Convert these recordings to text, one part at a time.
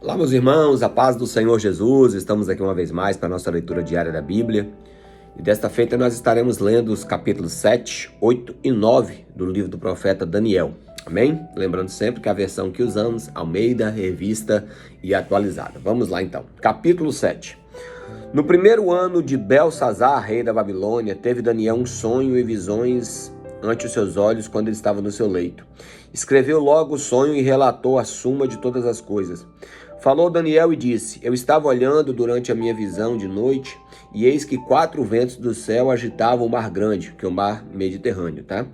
Olá, meus irmãos, a paz do Senhor Jesus. Estamos aqui uma vez mais para a nossa leitura diária da Bíblia. E desta feita nós estaremos lendo os capítulos 7, 8 e 9 do livro do profeta Daniel. Amém? Lembrando sempre que a versão que usamos, Almeida, Revista e Atualizada. Vamos lá então. Capítulo 7. No primeiro ano de Belsazar, rei da Babilônia, teve Daniel um sonho e visões ante os seus olhos quando ele estava no seu leito. Escreveu logo o sonho e relatou a suma de todas as coisas. Falou Daniel e disse: Eu estava olhando durante a minha visão de noite, e eis que 4 ventos do céu agitavam o mar grande, que é o mar Mediterrâneo, tá?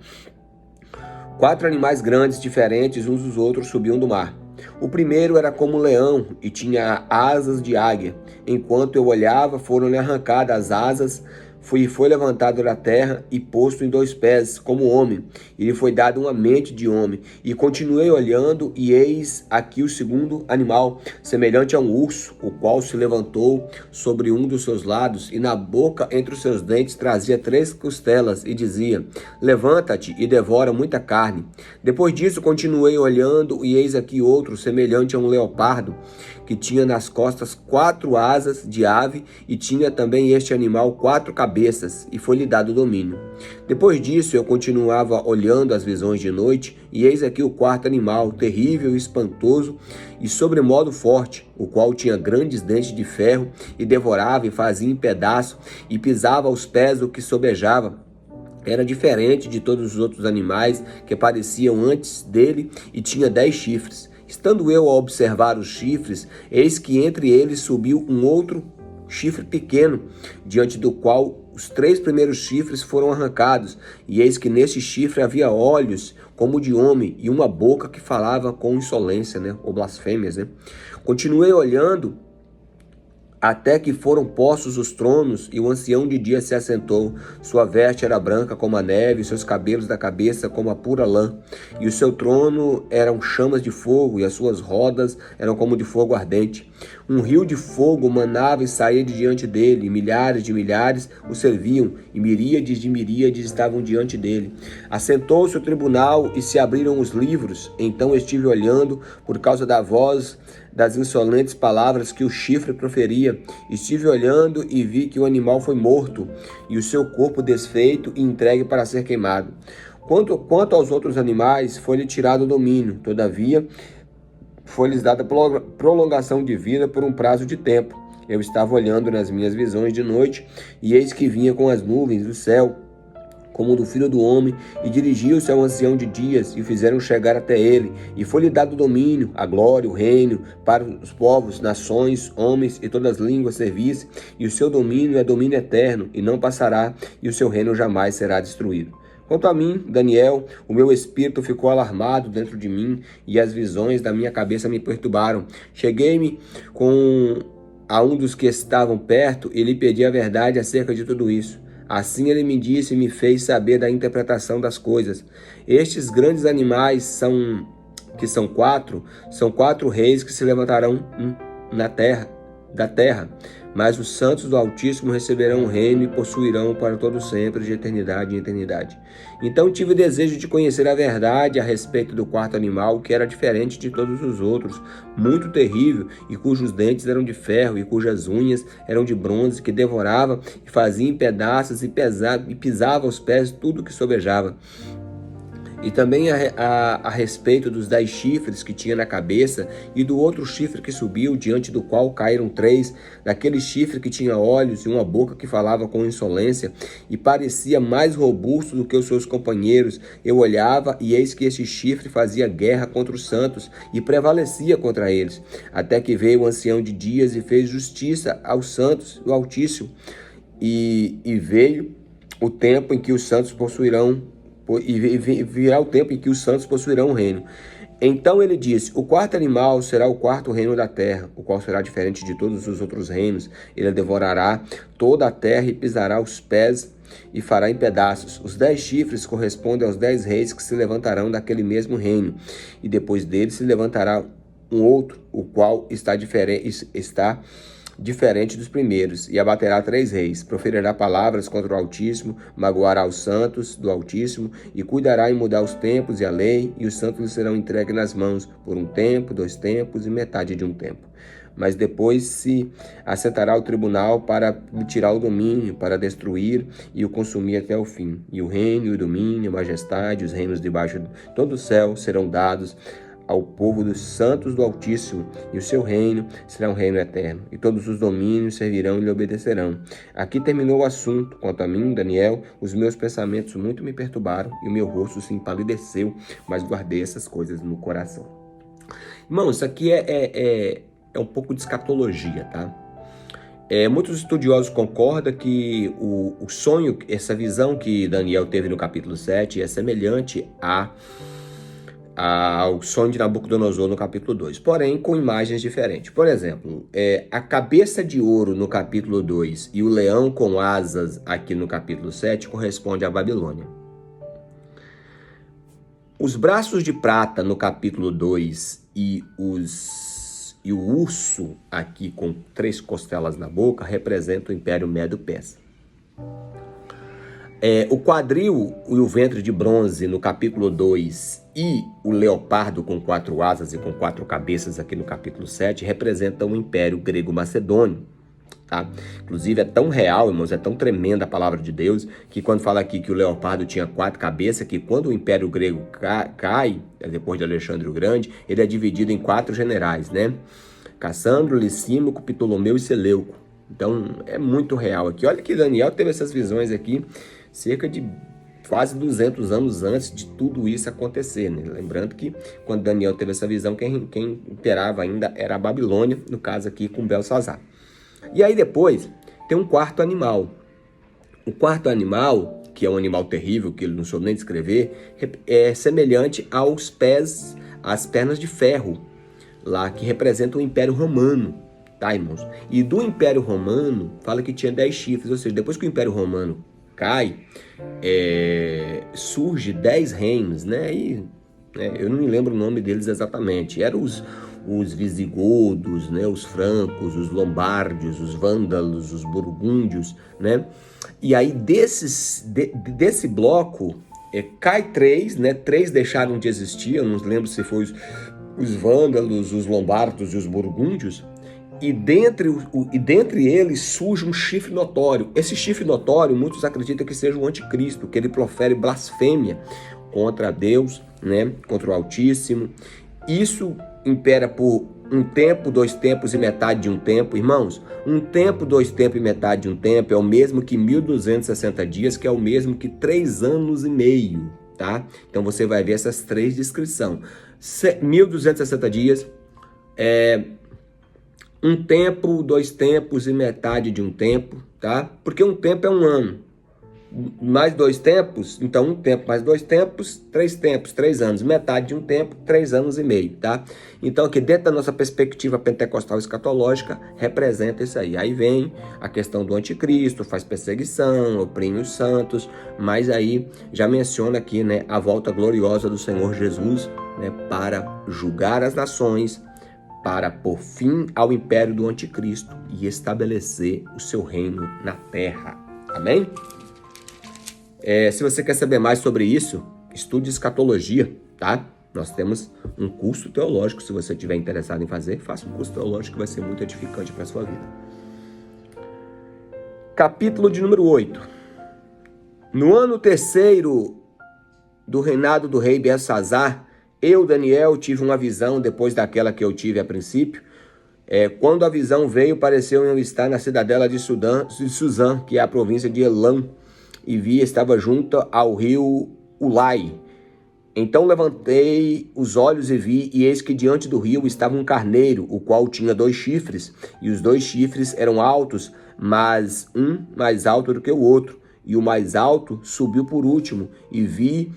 4 animais grandes, diferentes uns dos outros, subiam do mar. O primeiro era como um leão e tinha asas de águia. Enquanto eu olhava, foram-lhe arrancadas as asas, foi levantado da terra e posto em 2 pés, como homem, e lhe foi dado uma mente de homem. E continuei olhando, e eis aqui o segundo animal, semelhante a um urso, o qual se levantou sobre um dos seus lados, e na boca, entre os seus dentes, trazia 3 costelas, e dizia: Levanta-te e devora muita carne. Depois disso, continuei olhando, e eis aqui outro, semelhante a um leopardo, que tinha nas costas 4 asas de ave, e tinha também este animal 4 cabeças, e foi-lhe dado domínio. Depois disso, eu continuava olhando as visões de noite, e eis aqui o 4º animal, terrível e espantoso, e sobremodo forte, o qual tinha grandes dentes de ferro, e devorava e fazia em pedaço, e pisava aos pés do que sobejava. Era diferente de todos os outros animais que apareciam antes dele, e tinha 10 chifres. Estando eu a observar os chifres, eis que entre eles subiu um outro chifre pequeno, diante do qual os 3 primeiros chifres foram arrancados, e eis que nesse chifre havia olhos como de homem, e uma boca que falava com insolência, ou blasfêmias, Continuei olhando, até que foram postos os tronos, e o ancião de dia se assentou. Sua veste era branca como a neve, e seus cabelos da cabeça como a pura lã. E o seu trono eram chamas de fogo, e as suas rodas eram como de fogo ardente. Um rio de fogo manava e saía de diante dele, e milhares de milhares o serviam, e miríades de miríades estavam diante dele. Assentou-se o tribunal, e se abriram os livros. Então estive olhando, por causa da voz das insolentes palavras que o chifre proferia. Estive olhando e vi que o animal foi morto, e o seu corpo desfeito e entregue para ser queimado. Quanto aos outros animais, foi-lhe tirado o domínio. Todavia, foi-lhes dada prolongação de vida por um prazo de tempo. Eu estava olhando nas minhas visões de noite, e eis que vinha com as nuvens do céu, como do filho do homem, e dirigiu-se ao ancião de dias, e o fizeram chegar até ele, e foi-lhe dado o domínio, a glória, o reino, para os povos, nações, homens e todas as línguas servissem, e o seu domínio é domínio eterno, e não passará, e o seu reino jamais será destruído. Quanto a mim, Daniel, o meu espírito ficou alarmado dentro de mim, e as visões da minha cabeça me perturbaram. Cheguei-me a um dos que estavam perto, e lhe pedi a verdade acerca de tudo isso. Assim ele me disse e me fez saber da interpretação das coisas. Estes grandes animais são 4 reis que se levantarão da terra, mas os santos do Altíssimo receberão o reino e possuirão para todo sempre, de eternidade em eternidade. Então tive desejo de conhecer a verdade a respeito do 4º animal, que era diferente de todos os outros, muito terrível, e cujos dentes eram de ferro, e cujas unhas eram de bronze, que devorava e fazia em pedaços, e pisava aos pés tudo que sobejava. E também a respeito dos 10 chifres que tinha na cabeça, e do outro chifre que subiu, diante do qual caíram 3, daquele chifre que tinha olhos e uma boca que falava com insolência, e parecia mais robusto do que os seus companheiros. Eu olhava, e eis que esse chifre fazia guerra contra os santos, e prevalecia contra eles, até que veio o ancião de dias e fez justiça aos santos do Altíssimo, e veio o tempo em que os santos possuirão e virá o tempo em que os santos possuirão o reino. Então ele disse: o 4º animal será o 4º reino da terra, o qual será diferente de todos os outros reinos. Ele devorará toda a terra e pisará os pés e fará em pedaços. Os 10 chifres correspondem aos 10 reis que se levantarão daquele mesmo reino, e depois dele se levantará um outro, o qual está diferente dos primeiros, e abaterá 3 reis, proferirá palavras contra o Altíssimo, magoará os santos do Altíssimo, e cuidará em mudar os tempos e a lei, e os santos lhe serão entregues nas mãos, por 1 tempo, 2 tempos e metade de 1 tempo. Mas depois se assentará ao tribunal para lhe tirar o domínio, para destruir e o consumir até o fim. E o reino, e o domínio, a majestade, os reinos debaixo de todo o céu serão dados ao povo dos santos do Altíssimo, e o seu reino será um reino eterno, e todos os domínios servirão e lhe obedecerão. Aqui terminou o assunto. Quanto a mim, Daniel, os meus pensamentos muito me perturbaram, e o meu rosto se empalideceu, mas guardei essas coisas no coração. Irmão, isso aqui é um pouco de escatologia, tá? Muitos estudiosos concordam que o sonho, essa visão que Daniel teve no capítulo 7 é semelhante ao sonho de Nabucodonosor no capítulo 2, porém com imagens diferentes. Por exemplo, a cabeça de ouro no capítulo 2 e o leão com asas aqui no capítulo 7 corresponde à Babilônia. Os braços de prata no capítulo 2 e o urso aqui com 3 costelas na boca representam o Império Medo-Persa. O quadril e o ventre de bronze no capítulo 2 e o leopardo com 4 asas e com 4 cabeças aqui no capítulo 7 representam o Império Grego-Macedônio. Tá? Inclusive é tão real, irmãos, é tão tremenda a palavra de Deus, que quando fala aqui que o leopardo tinha 4 cabeças, que quando o Império Grego cai, depois de Alexandre o Grande, ele é dividido em 4 generais, né? Cassandro, Licímaco, Ptolomeu e Seleuco. Então é muito real aqui. Olha que Daniel teve essas visões aqui cerca de quase 200 anos antes de tudo isso acontecer, né? Lembrando que quando Daniel teve essa visão, quem imperava ainda era a Babilônia, no caso aqui com Belsazar. E aí depois tem um quarto animal. O quarto animal, que é um animal terrível, que ele não soube nem descrever, é semelhante às pernas de ferro, lá que representa o Império Romano, tá, irmãos? E do Império Romano, fala que tinha 10 chifres, ou seja, depois que o Império Romano cai, surge 10 reinos, né? E, eu não me lembro o nome deles exatamente. Eram os visigodos, né? Os francos, os lombardios, os vândalos, os burgúndios, né? E aí desse bloco cai 3, né? 3 deixaram de existir. Eu não lembro se foi os vândalos, os lombardos e os burgúndios. E dentre eles surge um chifre notório. Esse chifre notório, muitos acreditam que seja o anticristo, que ele profere blasfêmia contra Deus, né? Contra o Altíssimo. Isso impera por 1 tempo, 2 tempos e metade de 1 tempo. Irmãos, 1 tempo, 2 tempos e metade de 1 tempo é o mesmo que 1260 dias, que é o mesmo que 3 anos e meio, tá? Então você vai ver essas 3 descrições. 1260 dias 1 tempo, 2 tempos e metade de 1 tempo, tá? Porque 1 tempo é 1 ano. Mais 2 tempos, então 1 tempo mais 2 tempos, 3 anos. Metade de 1 tempo, 3 anos e meio, tá? Então aqui dentro da nossa perspectiva pentecostal escatológica, representa isso aí. Aí vem a questão do anticristo, faz perseguição, oprime os santos, mas aí já menciona aqui, né, a volta gloriosa do Senhor Jesus, né, para julgar as nações, para pôr fim ao império do anticristo e estabelecer o seu reino na terra. Amém? Se você quer saber mais sobre isso, estude escatologia, tá? Nós temos um curso teológico, se você estiver interessado em fazer, faça um curso teológico que vai ser muito edificante para a sua vida. Capítulo de número 8. No ano 3º do reinado do rei Belsazar, eu, Daniel, tive uma visão depois daquela que eu tive a princípio. Quando a visão veio, pareceu eu estar na cidadela de Suzã, que é a província de Elam, e vi, estava junto ao rio Ulai. Então levantei os olhos e vi, e eis que diante do rio estava um carneiro, o qual tinha 2 chifres, e os 2 chifres eram altos, mas um mais alto do que o outro, e o mais alto subiu por último, e vi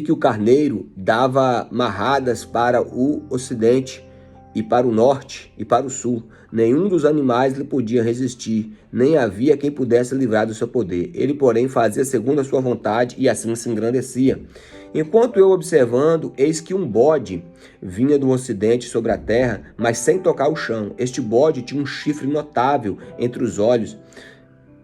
que o carneiro dava marradas para o ocidente e para o norte e para o sul. Nenhum dos animais lhe podia resistir, nem havia quem pudesse livrar do seu poder. Ele, porém, fazia segundo a sua vontade e assim se engrandecia. Enquanto eu observando, eis que um bode vinha do ocidente sobre a terra, mas sem tocar o chão. Este bode tinha um chifre notável entre os olhos,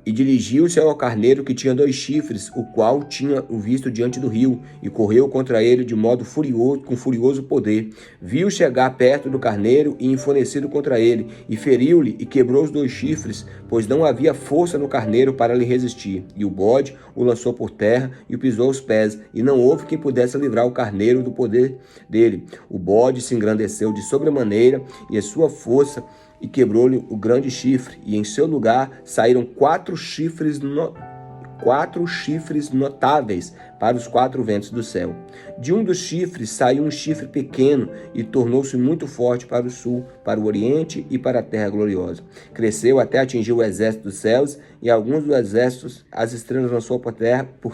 e dirigiu-se ao carneiro que tinha 2 chifres, o qual tinha o visto diante do rio, e correu contra ele de modo furioso, com furioso poder. Viu chegar perto do carneiro e enfurecido contra ele, e feriu-lhe e quebrou os 2 chifres, pois não havia força no carneiro para lhe resistir. E o bode o lançou por terra e o pisou aos pés, e não houve quem pudesse livrar o carneiro do poder dele. O bode se engrandeceu de sobremaneira, e a sua força e quebrou-lhe o grande chifre, e em seu lugar saíram 4 chifres notáveis para os 4 ventos do céu. De um dos chifres saiu um chifre pequeno e tornou-se muito forte para o sul, para o oriente e para a terra gloriosa. Cresceu até atingir o exército dos céus, e alguns dos exércitos as estrelas lançou por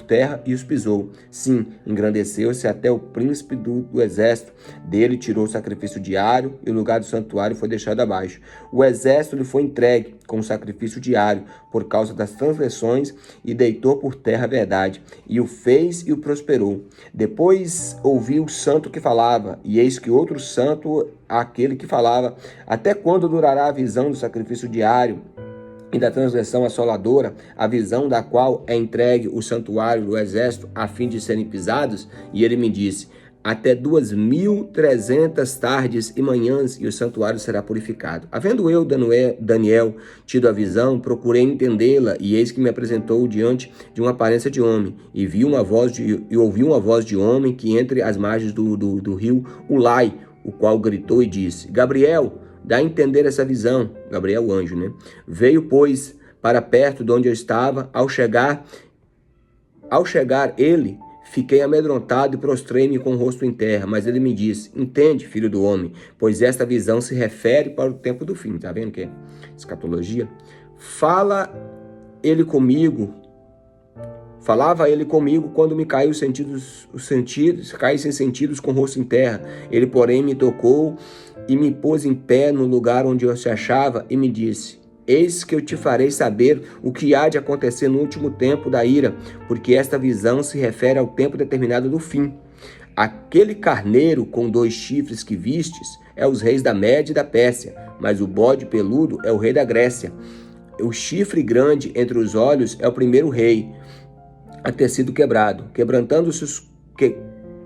terra e os pisou. Sim, engrandeceu-se até o príncipe do exército. Dele tirou o sacrifício diário, e o lugar do santuário foi deixado abaixo. O exército lhe foi entregue como sacrifício diário por causa das transgressões, e deitou por terra a verdade, e o fez e o prosperou. Depois ouvi o santo que falava, e eis que outro santo, aquele que falava: até quando durará a visão do sacrifício diário e da transgressão assoladora, a visão da qual é entregue o santuário do exército a fim de serem pisados? E ele me disse: até 2.300 tardes e manhãs, e o santuário será purificado. Havendo eu, Daniel, tido a visão, procurei entendê-la, e eis que me apresentou diante de uma aparência de homem, e ouvi uma voz de homem que entre as margens do rio Ulai, o qual gritou e disse: Gabriel, dá a entender essa visão. Gabriel, o anjo, né? Veio, pois, para perto de onde eu estava. Ao chegar ele, fiquei amedrontado e prostrei-me com o rosto em terra, mas ele me disse: entende, filho do homem, pois esta visão se refere para o tempo do fim. Tá vendo que é escatologia? Falava ele comigo quando me caiu caíssem sentidos com o rosto em terra. Ele, porém, me tocou e me pôs em pé no lugar onde eu se achava e me disse: eis que eu te farei saber o que há de acontecer no último tempo da ira, porque esta visão se refere ao tempo determinado do fim. Aquele carneiro com 2 chifres que vistes é os reis da Média e da Pérsia, mas o bode peludo é o rei da Grécia. O chifre grande entre os olhos é o primeiro rei a ter sido quebrado.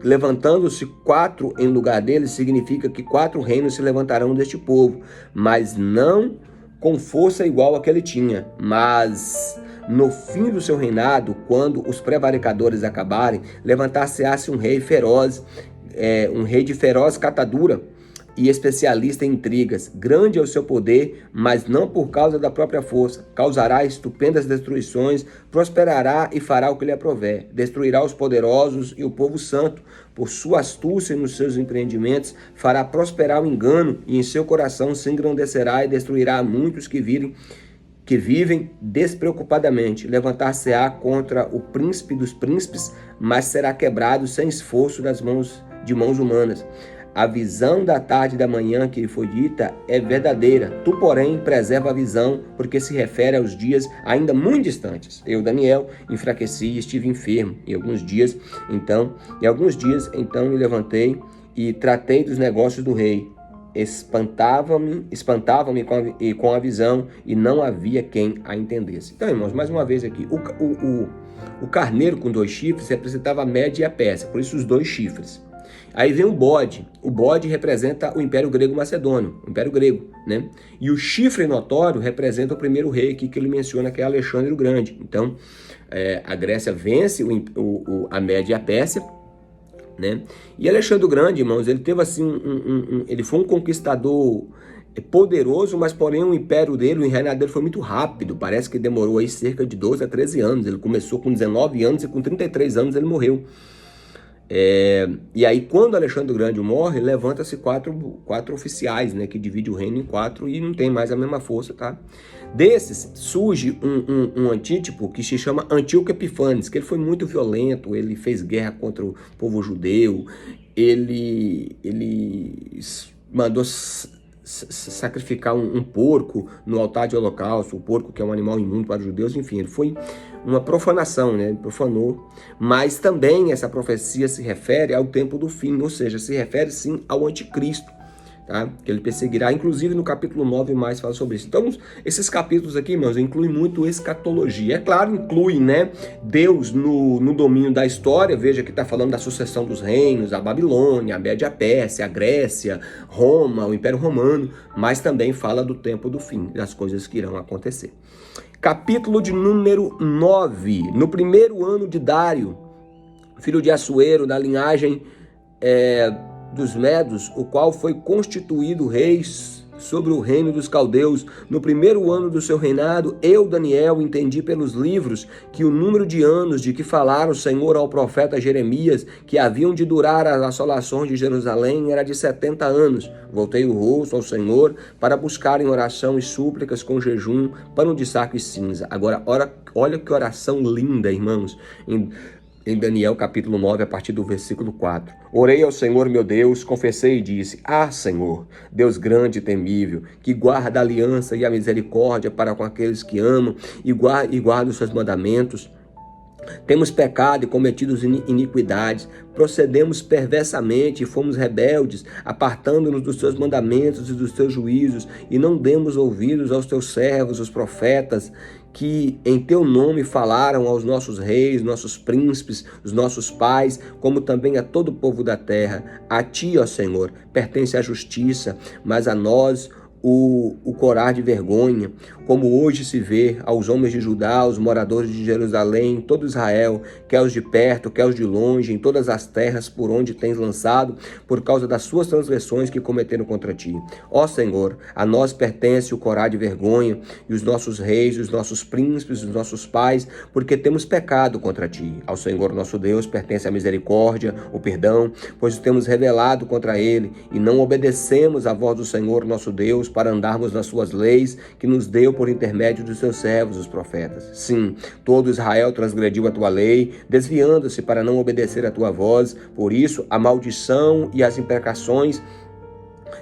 Levantando-se 4 em lugar dele, significa que 4 reinos se levantarão deste povo, mas não com força igual a que ele tinha. Mas no fim do seu reinado, quando os prevaricadores acabarem, levantar-se-á um rei feroz, um rei de feroz catadura e especialista em intrigas. Grande é o seu poder, mas não por causa da própria força. Causará estupendas destruições, prosperará e fará o que lhe aprouver. Destruirá os poderosos e o povo santo. Por sua astúcia nos seus empreendimentos, fará prosperar o engano, e em seu coração se engrandecerá e destruirá muitos que vivem despreocupadamente. Levantar-se-á contra o príncipe dos príncipes, mas será quebrado sem esforço de mãos humanas. A visão da tarde e da manhã que lhe foi dita é verdadeira. Tu, porém, preserva a visão, porque se refere aos dias ainda muito distantes. Eu, Daniel, enfraqueci e estive enfermo. E alguns dias, então, me levantei e tratei dos negócios do rei. Espantava-me com a visão, e não havia quem a entendesse. Então, irmãos, mais uma vez aqui, o carneiro com 2 chifres representava a Média e a Pérsia, por isso os 2 chifres. Aí vem o bode. O bode representa o Império Grego-Macedônio, o Império Grego, né? E o chifre notório representa o primeiro rei aqui que ele menciona, que é Alexandre o Grande. Então, a Grécia vence a Média e a Pérsia, né? E Alexandre o Grande, irmãos, ele teve assim ele foi um conquistador poderoso, mas porém o império dele, o reinado dele foi muito rápido. Parece que demorou aí cerca de 12 a 13 anos. Ele começou com 19 anos e com 33 anos ele morreu. E aí, quando Alexandre o Grande morre, levanta-se quatro oficiais, né, que divide o reino em 4 e não tem mais a mesma força, tá? Desses surge um antítipo que se chama Antíoco Epífanes, que ele foi muito violento, ele fez guerra contra o povo judeu, ele mandou sacrificar um porco no altar de holocausto, o porco que é um animal imundo para os judeus, enfim, ele foi uma profanação, né? Ele profanou, mas também essa profecia se refere ao tempo do fim, ou seja, se refere sim ao anticristo, tá? Que ele perseguirá, inclusive no capítulo 9 mais fala sobre isso. Então, esses capítulos aqui, irmãos, incluem muito escatologia. É claro, inclui, né, Deus no domínio da história. Veja que está falando da sucessão dos reinos, a Babilônia, a Média-Pérsia, a Grécia, Roma, o Império Romano, mas também fala do tempo do fim, das coisas que irão acontecer. Capítulo de número 9. No primeiro ano de Dário, filho de Assuero, da linhagem dos Medos, o qual foi constituído rei sobre o reino dos caldeus. No primeiro ano do seu reinado, eu, Daniel, entendi pelos livros que o número de anos de que falara o Senhor ao profeta Jeremias, que haviam de durar as assolações de Jerusalém, era de 70 anos. Voltei o rosto ao Senhor para buscar em oração e súplicas com jejum, pano de saco e cinza. Agora, olha que oração linda, irmãos. Em Daniel capítulo 9, a partir do versículo 4. Orei ao Senhor meu Deus, confessei e disse: Ah, Senhor, Deus grande e temível, que guarda a aliança e a misericórdia para com aqueles que amam e guarda os seus mandamentos. Temos pecado e cometido iniquidades, procedemos perversamente e fomos rebeldes, apartando-nos dos teus mandamentos e dos teus juízos, e não demos ouvidos aos teus servos, os profetas, que em teu nome falaram aos nossos reis, nossos príncipes, os nossos pais, como também a todo o povo da terra. A ti, ó Senhor, pertence a justiça, mas a nós o corar de vergonha, como hoje se vê aos homens de Judá, aos moradores de Jerusalém, todo Israel, quer os de perto, quer os de longe, em todas as terras por onde tens lançado, por causa das suas transgressões que cometeram contra ti. Ó Senhor, a nós pertence o corar de vergonha, e os nossos reis, os nossos príncipes, os nossos pais, porque temos pecado contra ti. Ao Senhor nosso Deus pertence a misericórdia, o perdão, pois temos rebelado contra ele, e não obedecemos à voz do Senhor nosso Deus, para andarmos nas suas leis, que nos deu por intermédio dos seus servos, os profetas. Sim, todo Israel transgrediu a tua lei, desviando-se para não obedecer a tua voz. Por isso, a maldição e as imprecações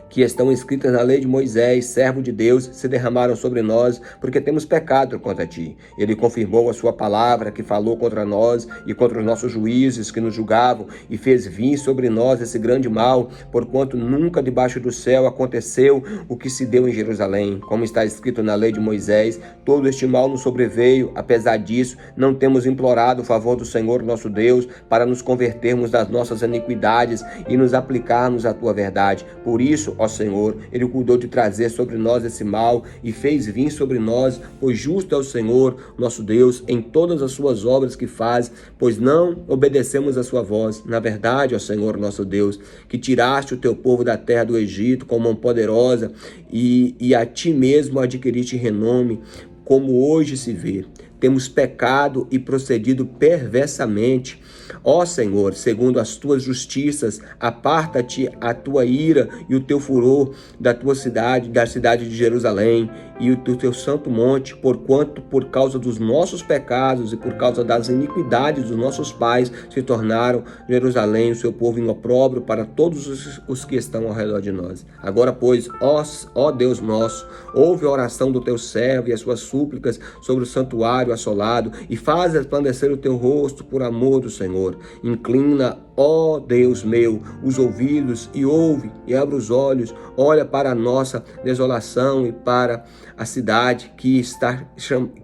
que estão escritas na lei de Moisés, servo de Deus, se derramaram sobre nós, porque temos pecado contra ti. Ele confirmou a sua palavra, que falou contra nós e contra os nossos juízes que nos julgavam, e fez vir sobre nós esse grande mal, porquanto nunca debaixo do céu aconteceu o que se deu em Jerusalém. Como está escrito na lei de Moisés, todo este mal nos sobreveio. Apesar disso, não temos implorado o favor do Senhor nosso Deus, para nos convertermos das nossas iniquidades e nos aplicarmos à tua verdade. Por isso, ó Senhor, ele cuidou de trazer sobre nós esse mal e fez vir sobre nós, pois justo é o Senhor, nosso Deus, em todas as suas obras que faz, pois não obedecemos a sua voz. Na verdade, ó Senhor, nosso Deus, que tiraste o teu povo da terra do Egito com mão poderosa e a ti mesmo adquiriste renome, como hoje se vê. Temos pecado e procedido perversamente. Ó Senhor, segundo as tuas justiças, aparta-te a tua ira e o teu furor da tua cidade, da cidade de Jerusalém e do teu santo monte, porquanto por causa dos nossos pecados e por causa das iniquidades dos nossos pais se tornaram Jerusalém o seu povo em opróbrio para todos os que estão ao redor de nós. Agora, pois, ó Deus nosso, ouve a oração do teu servo e as suas súplicas sobre o santuário assolado e faz resplandecer o teu rosto por amor do Senhor. Inclina, ó Deus meu, os ouvidos e ouve e abre os olhos, olha para a nossa desolação e para a cidade que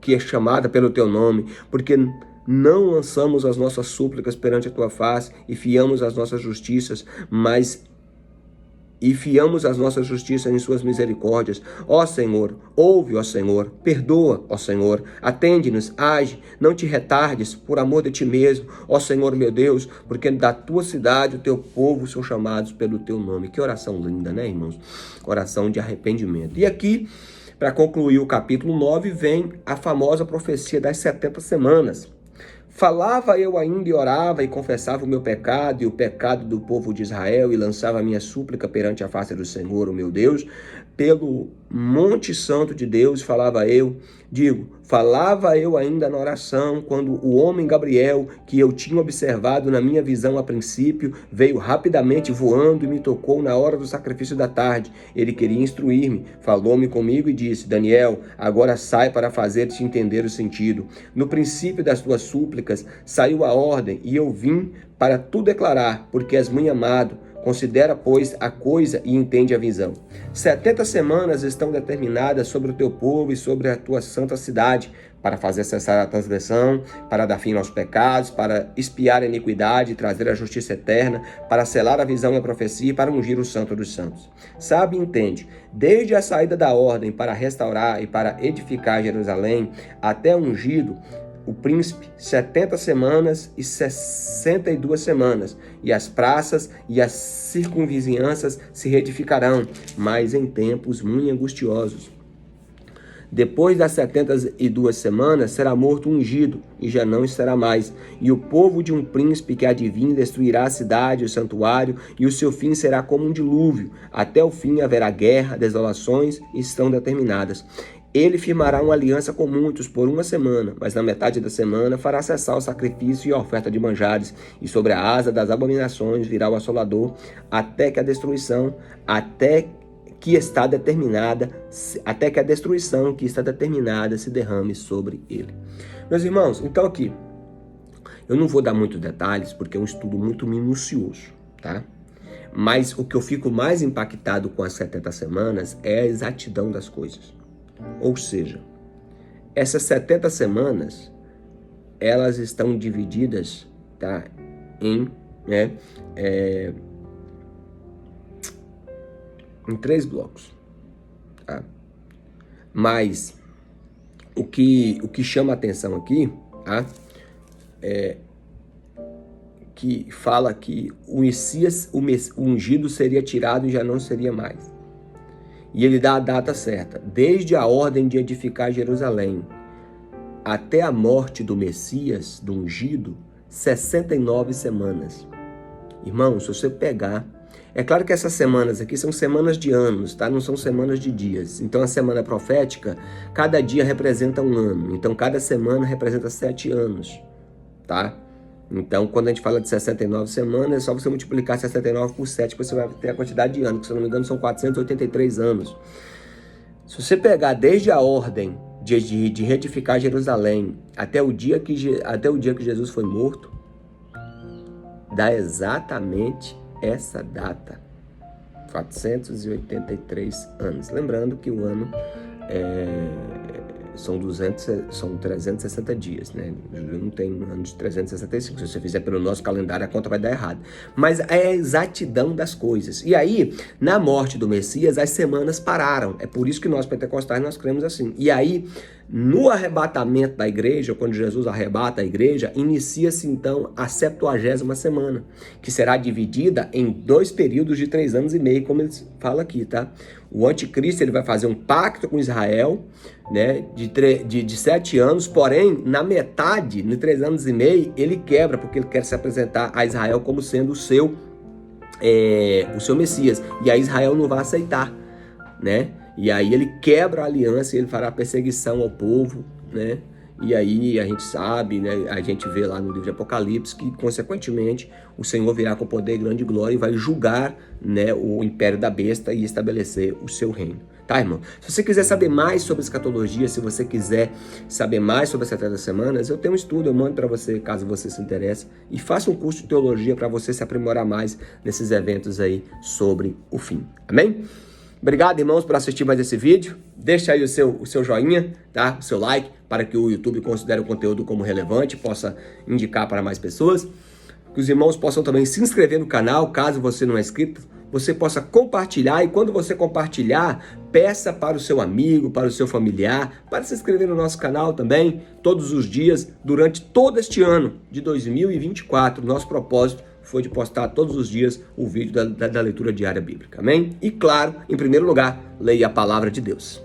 é chamada pelo teu nome, porque não lançamos as nossas súplicas perante a tua face e fiamos as nossas justiças, em suas misericórdias. Ó Senhor, ouve, ó Senhor, perdoa, ó Senhor, atende-nos, age, não te retardes, por amor de ti mesmo, ó Senhor meu Deus, porque da tua cidade o teu povo são chamados pelo teu nome. Que oração linda, né, irmãos? Oração de arrependimento. E aqui, para concluir o capítulo 9, vem a famosa profecia das 70 semanas. Falava eu ainda e orava e confessava o meu pecado e o pecado do povo de Israel e lançava a minha súplica perante a face do Senhor, o meu Deus, pelo monte santo de Deus, falava eu ainda na oração, quando o homem Gabriel, que eu tinha observado na minha visão a princípio, veio rapidamente voando e me tocou na hora do sacrifício da tarde. Ele queria instruir-me, falou-me comigo e disse: Daniel, agora sai para fazer-te entender o sentido. No princípio das tuas súplicas saiu a ordem e eu vim para tu declarar, porque és muito amado. Considera, pois, a coisa e entende a visão. 70 semanas estão determinadas sobre o teu povo e sobre a tua santa cidade, para fazer cessar a transgressão, para dar fim aos pecados, para expiar a iniquidade e trazer a justiça eterna, para selar a visão e a profecia e para ungir o santo dos santos. Sabe e entende, desde a saída da ordem para restaurar e para edificar Jerusalém, até ungido o príncipe, 70 semanas e 62 semanas, e as praças e as circunvizinhanças se reedificarão, mas em tempos muito angustiosos. Depois das 72 semanas, será morto ungido, e já não estará mais. E o povo de um príncipe que adivinha destruirá a cidade, o santuário, e o seu fim será como um dilúvio. Até o fim haverá guerra, desolações, e estão determinadas. Ele firmará uma aliança com muitos por 1 semana, mas na metade da semana fará cessar o sacrifício e a oferta de manjares, e sobre a asa das abominações virá o assolador, até que a destruição que a destruição que está determinada se derrame sobre ele. Meus irmãos, então aqui, eu não vou dar muitos detalhes, porque é um estudo muito minucioso, tá? Mas o que eu fico mais impactado com as 70 semanas é a exatidão das coisas. Ou seja, essas 70 semanas, elas estão divididas, tá, em 3 blocos, tá? Mas o que chama a atenção aqui, tá, que fala que o Messias, o ungido seria tirado e já não seria mais. E ele dá a data certa, desde a ordem de edificar Jerusalém até a morte do Messias, do ungido, 69 semanas. Irmão, se você pegar, é claro que essas semanas aqui são semanas de anos, tá? Não são semanas de dias. Então a semana profética, cada dia representa um ano. Então cada semana representa 7 anos, tá? Então, quando a gente fala de 69 semanas, é só você multiplicar 69 por 7 que você vai ter a quantidade de anos, que se eu não me engano são 483 anos. Se você pegar desde a ordem de reedificar Jerusalém até o dia que Jesus foi morto, dá exatamente essa data, 483 anos. Lembrando que o ano são 360 dias, né? Não tem um ano de 365. Se você fizer pelo nosso calendário, a conta vai dar errado. Mas é a exatidão das coisas. E aí, na morte do Messias, as semanas pararam. É por isso que nós, pentecostais, nós cremos assim. E aí, no arrebatamento da igreja, quando Jesus arrebata a igreja, inicia-se então a 70ª semana, que será dividida em 2 períodos de 3 anos e meio, como ele fala aqui, tá? O anticristo, ele vai fazer um pacto com Israel, né, de 7 anos, porém, na metade, em 3 anos e meio, ele quebra, porque ele quer se apresentar a Israel como sendo o seu Messias. E aí Israel não vai aceitar, né? E aí ele quebra a aliança e ele fará perseguição ao povo, né? E aí a gente sabe, né? A gente vê lá no livro de Apocalipse que, consequentemente, o Senhor virá com poder, grande glória e vai julgar, né, o império da besta e estabelecer o seu reino. Tá, irmão? Se você quiser saber mais sobre escatologia, se você quiser saber mais sobre as 70 semanas, eu tenho um estudo, eu mando para você, caso você se interesse, e faça um curso de teologia para você se aprimorar mais nesses eventos aí sobre o fim. Amém? Obrigado, irmãos, por assistir mais esse vídeo. Deixa aí o seu joinha, tá? O seu like, para que o YouTube considere o conteúdo como relevante, possa indicar para mais pessoas. Que os irmãos possam também se inscrever no canal, caso você não é inscrito. Você possa compartilhar, e quando você compartilhar, peça para o seu amigo, para o seu familiar, para se inscrever no nosso canal também, todos os dias, durante todo este ano de 2024. Nosso propósito foi de postar todos os dias o vídeo da leitura diária bíblica, amém? E claro, em primeiro lugar, leia a palavra de Deus.